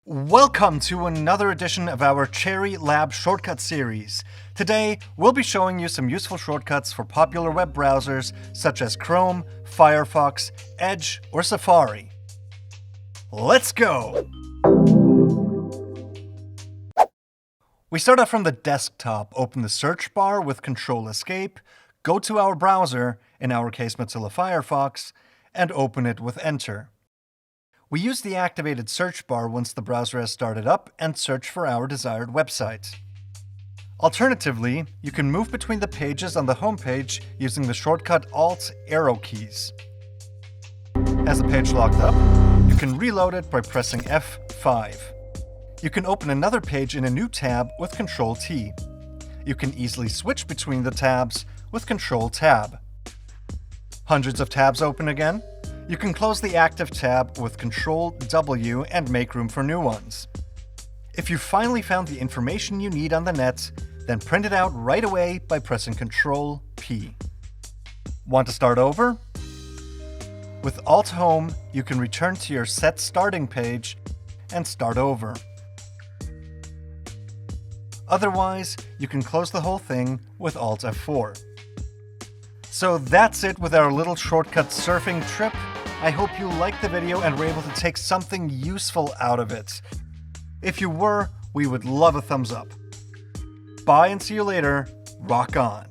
Welcome to another edition of our Cherry Lab Shortcut series. Today, we'll be showing you some useful shortcuts for popular web browsers such as Chrome, Firefox, Edge, or Safari. Let's go! We start off from the desktop. Open the search bar with Control Escape, go to our browser, in our case Mozilla Firefox, and open it with Enter. We use the activated search bar once the browser has started up and search for our desired website. Alternatively, you can move between the pages on the home page using the shortcut Alt-ARROWKEYs. Has the page locked up, you can reload it by pressing F5. You can open another page in a new tab with Control-T. You can easily switch between the tabs with Control-Tab. Hundreds of tabs open again? You can close the active tab with Control-W and make room for new ones. If you finally found the information you need on the net, then print it out right away by pressing Control-P. Want to start over? With Alt-Home, you can return to your set starting page and start over. Otherwise, you can close the whole thing with Alt-F4. So that's it with our little shortcut surfing trip. I hope you liked the video and were able to take something useful out of it. If you were, we would love a thumbs up. Bye and see you later. Rock on.